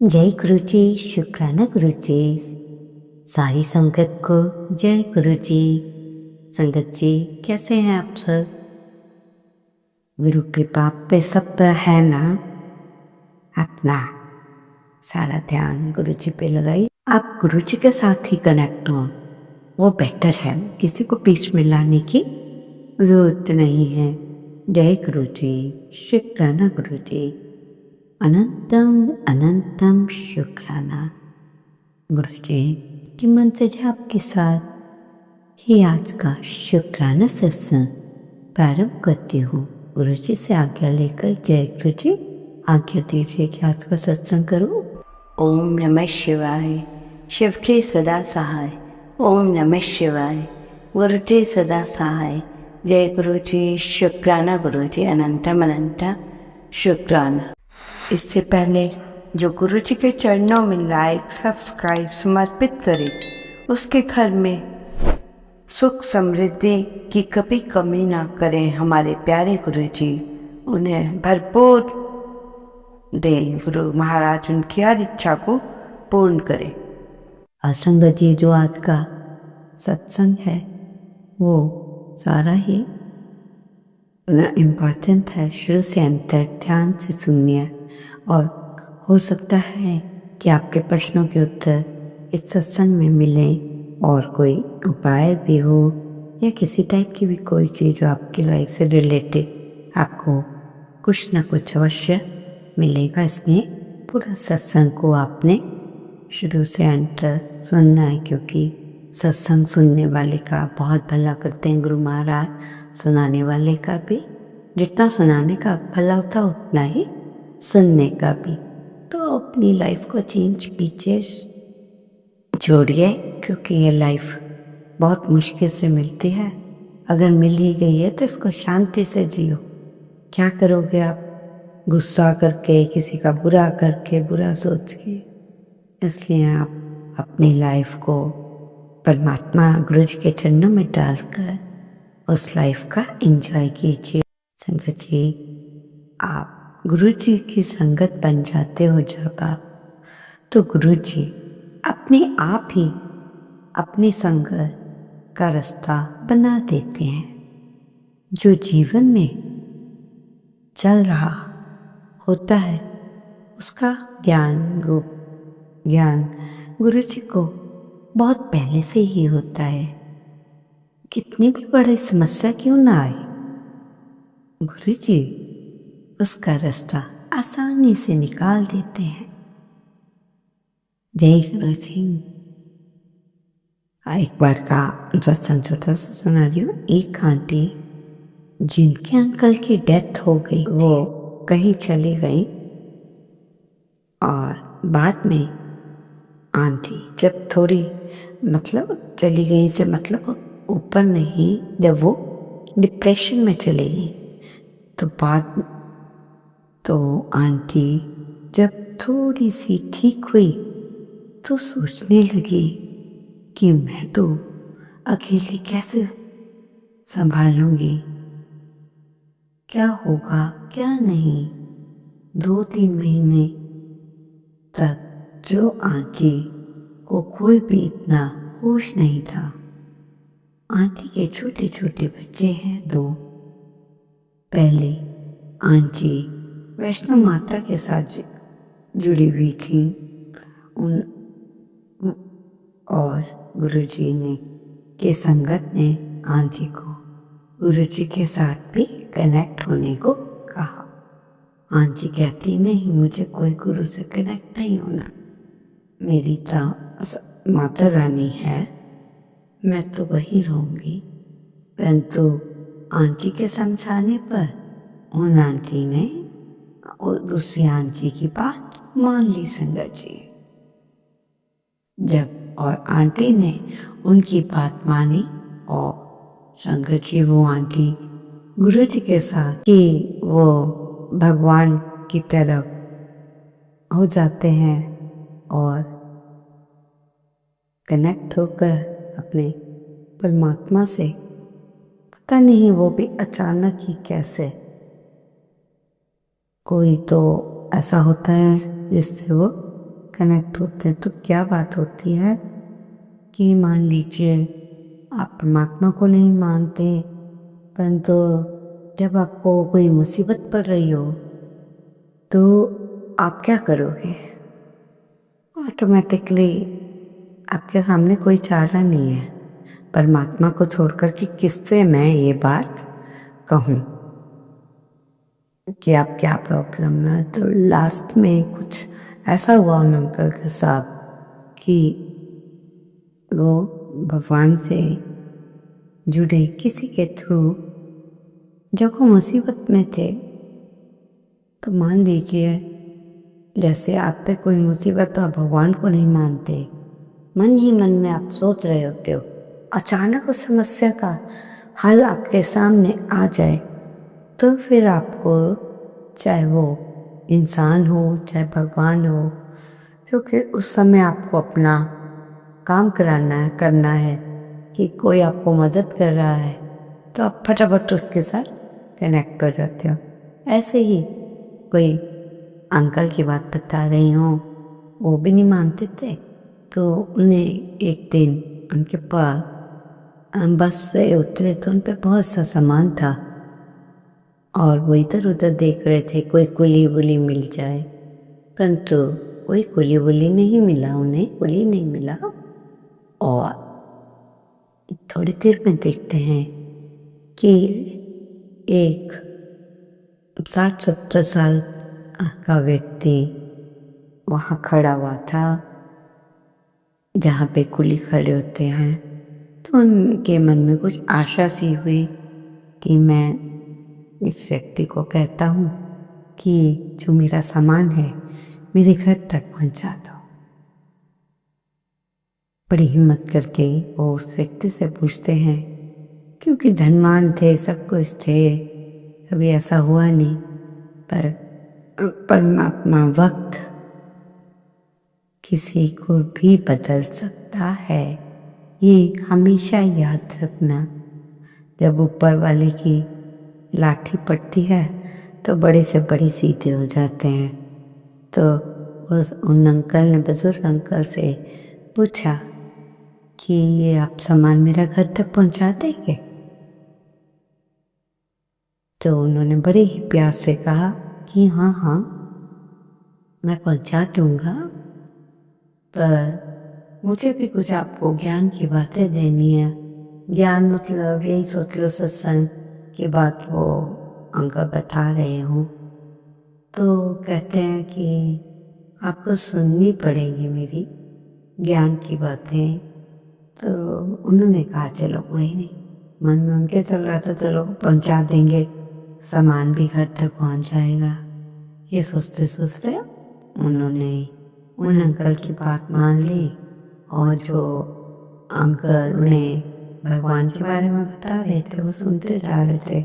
जय गुरु जी, शुक्राना गुरु जी। सारी संगत को जय गुरु जी। संगत जी कैसे हैं आप सब? गुरु कृपा पे सब है ना। अपना सारा ध्यान गुरु जी पे लगाइए। आप गुरु जी के साथ ही कनेक्ट हो, वो बेटर है। किसी को बीच में लाने की जरूरत नहीं है। जय गुरु जी, शुक्राना गुरु जी। अनंतम अनंतम शुक्राना गुरु जी की मन से आपके साथ ही आज का शुक्राना सत्संग प्रारंभ करती हूँ। गुरु जी से आज्ञा लेकर जय गुरु जी आज्ञा दीजिए कि आज का सत्संग करूँ। ओम नमः शिवाय। शिव जी सदा सहाय। ओम नमः शिवाय। गुरु जी सदा सहाय। जय गुरु जी, शुक्राना गुरु जी, अनंतम अनंता शुक्राना। इससे पहले जो गुरु जी के चरणों में लाइक सब्सक्राइब समर्पित करे, उसके घर में सुख समृद्धि की कभी कमी ना करें हमारे प्यारे गुरु जी। उन्हें भरपूर दे गुरु महाराज, उनकी हर इच्छा को पूर्ण करे। संगत जी, जो आज का सत्संग है वो सारा ही इम्पोर्टेंट है। शुरू से अंत तक ध्यान से सुनिए और हो सकता है कि आपके प्रश्नों के उत्तर इस सत्संग में मिले और कोई उपाय भी हो या किसी टाइप की भी कोई चीज़ जो आपकी लाइफ से रिलेटेड आपको कुछ ना कुछ अवश्य मिलेगा। इसलिए पूरा सत्संग को आपने शुरू से अंत तक सुनना है, क्योंकि सत्संग सुनने वाले का बहुत भला करते हैं गुरु महाराज, सुनाने वाले का भी। जितना सुनाने का भला होता उतना ही सुनने का भी। तो अपनी लाइफ को चेंज कीजिए, जोड़िए, क्योंकि ये लाइफ बहुत मुश्किल से मिलती है। अगर मिल ही गई है तो इसको शांति से जियो। क्या करोगे आप? गुस्सा करके, किसी का बुरा करके, बुरा सोच के। इसलिए आप अपनी लाइफ को परमात्मा गुरु जी के चरणों में डालकर उस लाइफ का एंजॉय कीजिए। संगत जी, आप गुरु जी की संगत बन जाते हो जब आप, तो गुरु जी अपने आप ही अपनी संगत का रास्ता बना देते हैं। जो जीवन में चल रहा होता है उसका ज्ञान गुरु जी को बहुत पहले से ही होता है। कितनी भी बड़ी समस्या क्यों ना आए, गुरु जी उसका रास्ता आसानी से निकाल देते हैं। जय गुरु जी। एक बार का सत्संग छोटा सा सुना रही हूँ। एक आंटी जिनके अंकल की डेथ हो गई, वो कहीं चली गई और बाद में आंटी जब थोड़ी चली गई से ऊपर नहीं, जब वो डिप्रेशन में चली गई तो आंटी जब थोड़ी सी ठीक हुई तो सोचने लगी कि मैं तो अकेले कैसे संभालूंगी, क्या होगा क्या नहीं। 2-3 महीने तक जो आंटी को कोई भी इतना होश नहीं था। आंटी के छोटे छोटे बच्चे हैं 2। पहले आंटी वैष्णो माता के साथ जुड़ी हुई थी और गुरुजी ने के संगत ने आंटी को गुरुजी के साथ भी कनेक्ट होने को कहा। आंटी कहती, नहीं, मुझे कोई गुरु से कनेक्ट नहीं होना, मेरी तो माता रानी है, मैं तो वही रहूंगी। परंतु आंटी के समझाने पर उन आंटी ने दूसरी आंटी की बात मान ली। संगत जी, जब और आंटी ने उनकी बात मानी और संगत जी वो आंटी गुरु जी के साथ कि वो भगवान की तरफ हो जाते हैं और कनेक्ट होकर अपने परमात्मा से, पता नहीं वो भी अचानक ही कैसे। कोई तो ऐसा होता है जिससे वो कनेक्ट होते हैं तो क्या बात होती है कि मान लीजिए आप परमात्मा को नहीं मानते, परंतु जब आपको कोई मुसीबत पड़ रही हो तो आप क्या करोगे? ऑटोमेटिकली आपके सामने कोई चारा नहीं है परमात्मा को छोड़कर कि किससे मैं ये बात कहूँ कि आप क्या प्रॉब्लम है। तो लास्ट में कुछ ऐसा हुआ उन अंकल के साथ कि वो भगवान से जुड़े किसी के थ्रू। जब वो मुसीबत में थे तो मान लीजिए जैसे आप पे कोई मुसीबत तो आप भगवान को नहीं मानते, मन ही मन में आप सोच रहे होते हो, अचानक उस समस्या का हल आपके सामने आ जाए तो फिर आपको, चाहे वो इंसान हो चाहे भगवान हो, क्योंकि उस समय आपको अपना काम करना है कि कोई आपको मदद कर रहा है तो आप फटाफट उसके साथ कनेक्ट हो जाते हो। ऐसे ही कोई अंकल की बात बता रही हूँ, वो भी नहीं मानते थे तो उन्हें एक दिन उनके पास बस से उतरे तो उन पे बहुत सा सामान था और वो इधर उधर देख रहे थे कोई कुली वुली मिल जाए, परंतु कोई कुली वुली नहीं मिला, उन्हें कुली नहीं मिला। और थोड़ी देर में देखते हैं कि एक 60-70 साल का व्यक्ति वहाँ खड़ा हुआ था जहाँ पे कुली खड़े होते हैं। तो उनके मन में कुछ आशा सी हुई कि मैं इस व्यक्ति को कहता हूँ कि जो मेरा सामान है मेरे घर तक पहुँचा दो। बड़ी हिम्मत करके वो उस व्यक्ति से पूछते हैं, क्योंकि धनवान थे, सब कुछ थे, कभी ऐसा हुआ नहीं, पर परमात्मा वक्त किसी को भी बदल सकता है, ये हमेशा याद रखना। जब ऊपर वाले की लाठी पड़ती है तो बड़े से बड़े सीधे हो जाते हैं। तो उन अंकल ने, बुजुर्ग अंकल से पूछा कि ये आप सामान मेरा घर तक पहुंचा देंगे? तो उन्होंने बड़े ही प्यार से कहा कि हाँ हाँ मैं पहुंचा दूंगा, पर मुझे भी कुछ आपको ज्ञान की बातें देनी है। ज्ञान मतलब यही सोच लो सत्संग की बात वो अंकल बता रहे हूँ। तो कहते हैं कि आपको सुननी पड़ेगी मेरी ज्ञान की बातें। तो उन्होंने कहा चलो कोई नहीं, मन में उनके चल रहा था चलो पहुंचा देंगे, सामान भी घर तक पहुंच जाएगा। ये सोचते सोचते उन्होंने उन अंकल की बात मान ली और जो अंकल उन्हें भगवान के बारे में बता रहे थे वो सुनते जा रहे थे,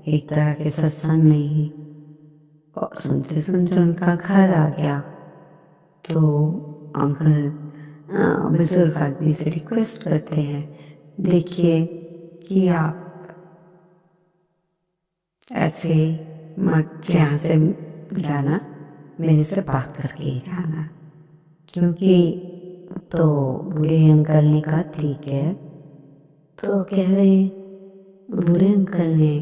एक तरह के सत्संग में ही। और सुनते सुनते उनका घर आ गया तो अंकल बुजुर्ग आदमी से रिक्वेस्ट करते हैं, देखिए कि आप ऐसे मत यहाँ से जाना, मेरे से बात करके ही जाना। क्योंकि तो बूढ़े अंकल ने कहा ठीक है। तो कह रहे बूढ़े अंकल ने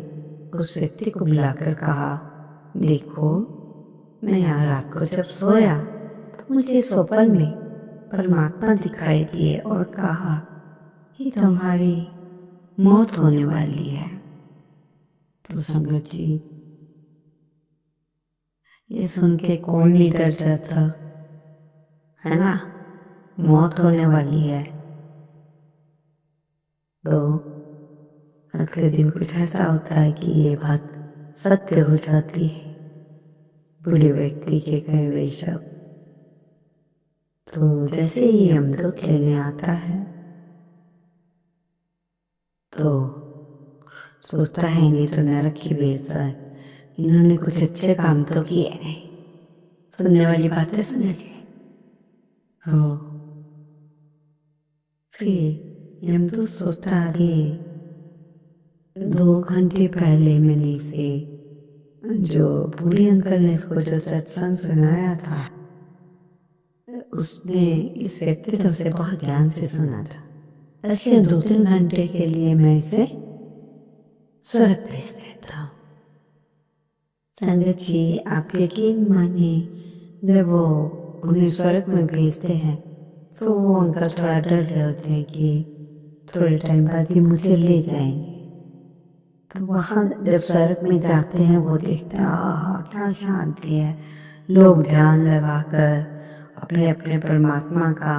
उस व्यक्ति को बुलाकर कहा, देखो मैं यहाँ रात को जब सोया तो मुझे स्वप्न में परमात्मा दिखाई दिए और कहा कि तुम्हारी मौत होने वाली है। तो संगत जी ये सुन के कौन नहीं डर जाता है ना, मौत होने वाली है। तो अगले दिन कुछ ऐसा होता है कि ये बात सत्य हो जाती है, बूढ़े व्यक्ति के कहे हुए शब्द। तो जैसे ही यमदूत लेने आता है तो सोचता है इन्हें तो नरक की भेजता है, इन्होंने कुछ अच्छे काम तो किए नहीं, सुनने वाली बातें सुने थे। फिर यमदूत सोचता अरे 2 घंटे पहले मैंने इसे, जो बूढ़े अंकल ने इसको जो सत्संग सुनाया था, उसने इस व्यक्तित्व से बहुत ध्यान से सुना था, इसलिए 2-3 घंटे के लिए मैं इसे स्वर्ग भेज देता हूँ। संगत जी, आप यकीन मानिए, जब वो उन्हें स्वर्ग में भेजते हैं तो वो अंकल थोड़ा डर रहे होते हैं कि थोड़े टाइम बाद ही मुझे ले जाएंगे। तो वहाँ जब स्वर्ग में जाते हैं वो देखते हैं, आहा क्या शांति है, लोग ध्यान लगाकर अपने अपने परमात्मा का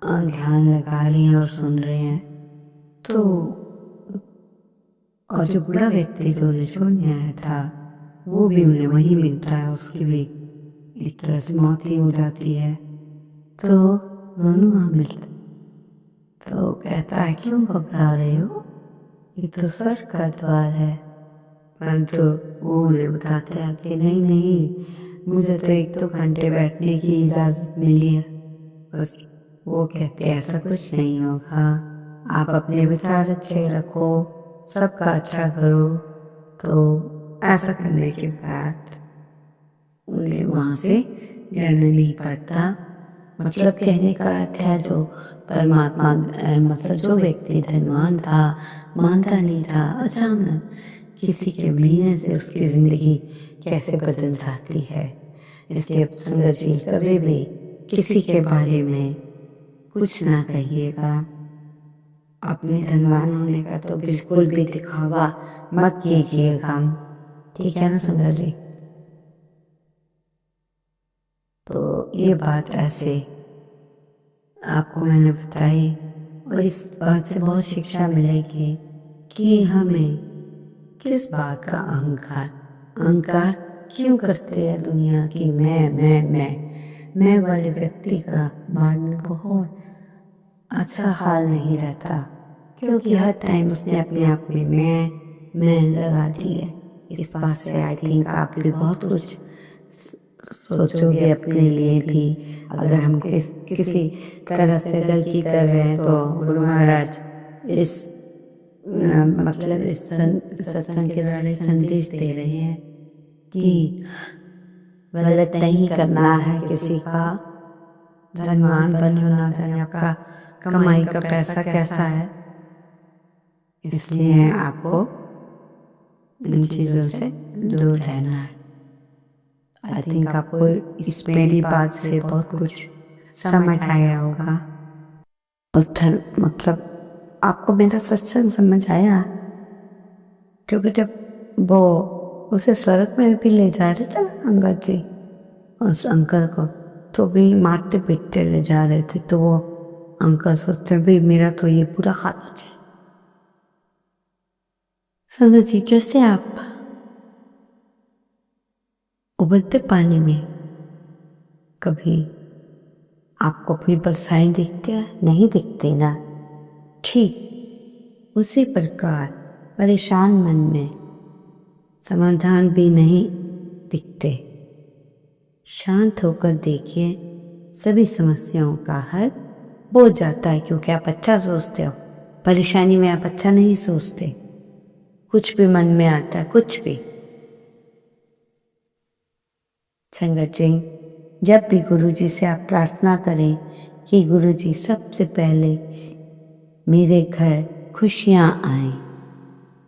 ध्यान लगा रहे हैं और सुन रहे हैं। तो और जो बूढ़ा व्यक्ति जो उन्हें छोड़ने आया था वो भी उन्हें वहीं मिलता है, उसकी भी एक तरह से मौत ही हो जाती है। तो दोनों वहाँ मिलते, तो कहता है क्यों घबरा रहे हो, ये तो स्वर्ग का द्वार है। परंतु वो उन्हें बताते हैं कि नहीं नहीं, मुझे तो 1-2 घंटे बैठने की इजाज़त मिली है बस। वो कहते ऐसा कुछ नहीं होगा, आप अपने विचार अच्छे रखो, सबका अच्छा करो। तो ऐसा करने के बाद उन्हें वहाँ से जाना नहीं पड़ता। मतलब कहने का अर्थ है, जो परमात्मा मतलब जो व्यक्ति धनवान था, मानता नहीं था, अचानक किसी के मिलने से उसकी ज़िंदगी कैसे बदल जाती है। इसलिए संगत जी, कभी भी किसी के बारे में कुछ ना कहिएगा। अपने धनवान होने का तो बिल्कुल भी दिखावा मत कीजिएगा, ठीक है ना संगत जी। तो ये बात ऐसे आपको मैंने बताई, और इस बात से बहुत शिक्षा मिलेगी कि हमें किस बात का अहंकार क्यों करते हैं दुनिया की। मैं वाले व्यक्ति का बाद में बहुत अच्छा हाल नहीं रहता, क्योंकि हर टाइम उसने अपने आप में मैं लगा दी है। इस बात से आई थिंक आप भी बहुत कुछ सोचोगे अपने लिए भी। अगर हम किसी तरह से गलती कर रहे हैं तो गुरु महाराज इस मतलब इस सत्संग के द्वारा संदेश दे रहे हैं कि गलत नहीं करना है किसी का। धनवान बनो ना जाने आपका कमाई का पैसा कैसा है, इसलिए आपको इन चीज़ों से दूर रहना है। आई थिंक आपको इस मेरी बात से बहुत कुछ समझ आया होगा। और मतलब आपको मेरा सत्संग समझ आया, क्योंकि जब वो उसे स्वर्ग में भी ले जा रहे थे ना अंगद जी, उस अंकल को तो भी मारते पीटते ले जा रहे थे, तो वो अंकल सोचते भी मेरा तो ये पूरा हाल हो जाए। संगत जी, जैसे आप उबलते पानी में कभी आपको अपनी परछाई दिखती है, नहीं दिखती ना, ठीक उसी प्रकार परेशान मन में समाधान भी नहीं दिखते। शांत होकर देखिए, सभी समस्याओं का हल हो जाता है, क्योंकि आप अच्छा सोचते हो। परेशानी में आप अच्छा नहीं सोचते, कुछ भी मन में आता है, कुछ भी। संगत जी, जब भी गुरु जी से आप प्रार्थना करें कि गुरु जी सबसे पहले मेरे घर खुशियाँ आए,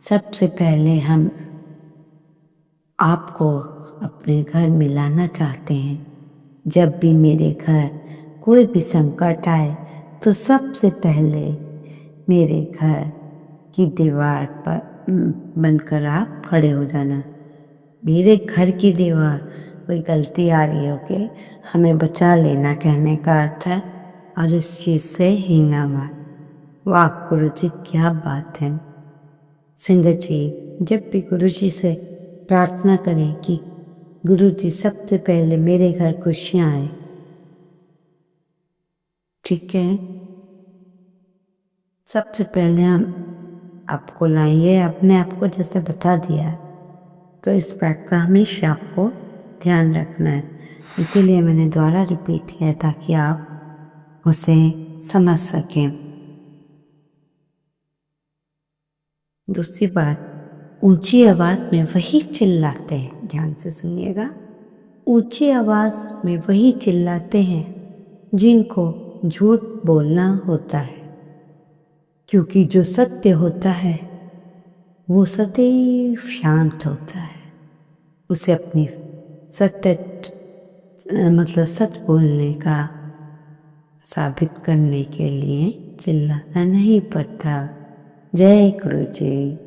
सबसे पहले हम आपको अपने घर मिलाना चाहते हैं। जब भी मेरे घर कोई भी संकट आए तो सबसे पहले मेरे घर की दीवार पर बनकर आप खड़े हो जाना। मेरे घर की दीवार कोई गलती आ रही हो के हमें बचा लेना, कहने का अर्थ है, और उस चीज़ से हिंगा मार। वाह गुरु जी, क्या बात है। संगत जी, जब भी गुरु जी से प्रार्थना करें कि गुरु जी सबसे पहले मेरे घर खुशियाँ आए, ठीक है, सबसे पहले हम आपको लाइए, अपने आप को जैसे बता दिया, तो इस बात का हमेशा आपको ध्यान रखना है। इसीलिए मैंने दोबारा रिपीट किया ताकि आप उसे समझ सकें। दूसरी बात, ऊंची आवाज में वही चिल्लाते हैं, ध्यान से सुनिएगा, ऊंची आवाज में वही चिल्लाते हैं जिनको झूठ बोलना होता है, क्योंकि जो सत्य होता है वो सदैव शांत होता है। उसे अपनी सत्य मतलब सच बोलने का साबित करने के लिए चिल्लाना नहीं पड़ता। जय गुरु जी।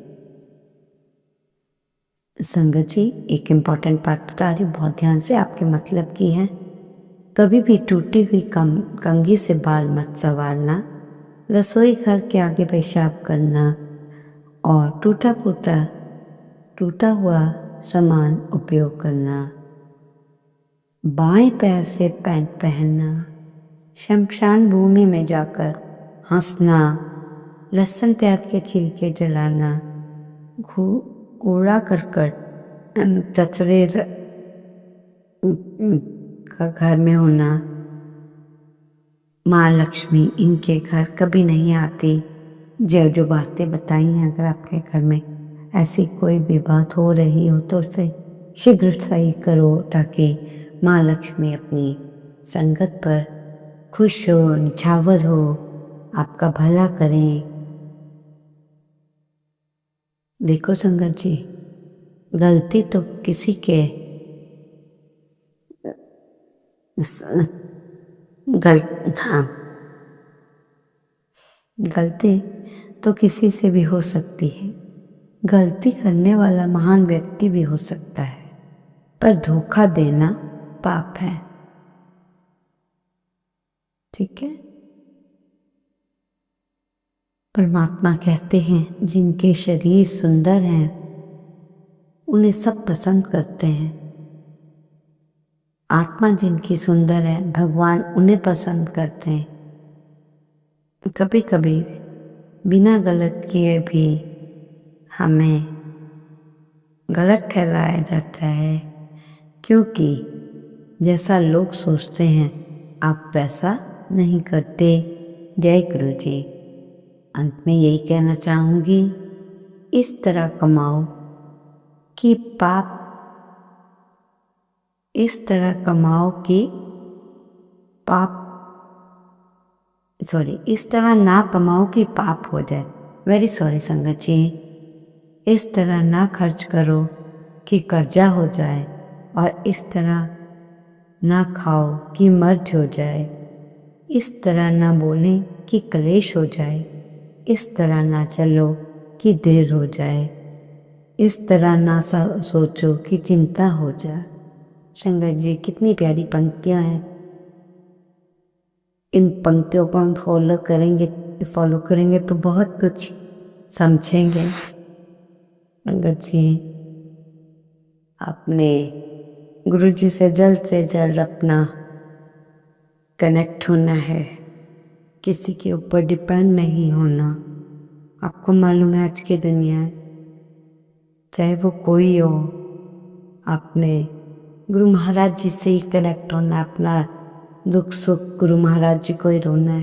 संगत जी, एक इम्पॉर्टेंट बात बता रही, बहुत ध्यान से, आपके मतलब की है। कभी भी टूटी हुई कंघी से बाल मत संवारना, रसोई घर के आगे पेशाब करना और टूटा हुआ सामान उपयोग करना, बाएं पैर से पैंट पहनना, शमशान भूमि में जाकर हंसना, लहसुन प्याज के छिलके जलाना, कूड़ा करकट कचरे का घर में होना, माँ लक्ष्मी इनके घर कभी नहीं आती। जो बातें बताई हैं, अगर आपके घर में ऐसी कोई भी बात हो रही हो तो उसे शीघ्र सही करो, ताकि माँ लक्ष्मी अपनी संगत पर खुश हो, निछावर हो, आपका भला करें। देखो संगत जी, गलती तो किसी के गलती तो किसी से भी हो सकती है। गलती करने वाला महान व्यक्ति भी हो सकता है, पर धोखा देना पाप है। ठीक है। परमात्मा कहते हैं, जिनके शरीर सुंदर हैं उन्हें सब पसंद करते हैं। आत्मा जिनकी सुंदर है, भगवान उन्हें पसंद करते हैं। कभी कभी बिना गलत किए भी हमें गलत ठहराया जाता है, क्योंकि जैसा लोग सोचते हैं आप वैसा नहीं करते। जय गुरु जी। अंत में यही कहना चाहूंगी, इस तरह कमाओ कि इस तरह ना कमाओ कि पाप हो जाए। वेरी सॉरी संगत जी। इस तरह ना खर्च करो कि कर्जा हो जाए, और इस तरह ना खाओ कि मर्ज हो जाए। इस तरह ना बोलें कि क्लेश हो जाए। इस तरह ना चलो कि देर हो जाए। इस तरह ना सोचो कि चिंता हो जाए। संगत जी, कितनी प्यारी पंक्तियां हैं। इन पंक्तियों को हम फॉलो करेंगे तो बहुत कुछ समझेंगे। संगत जी, अपने गुरु जी से जल्द अपना कनेक्ट होना है, किसी के ऊपर डिपेंड नहीं होना। आपको मालूम है आज की दुनिया, चाहे वो कोई हो, आपने गुरु महाराज जी से ही कनेक्ट होना, अपना दुख सुख गुरु महाराज जी को ही रोना है।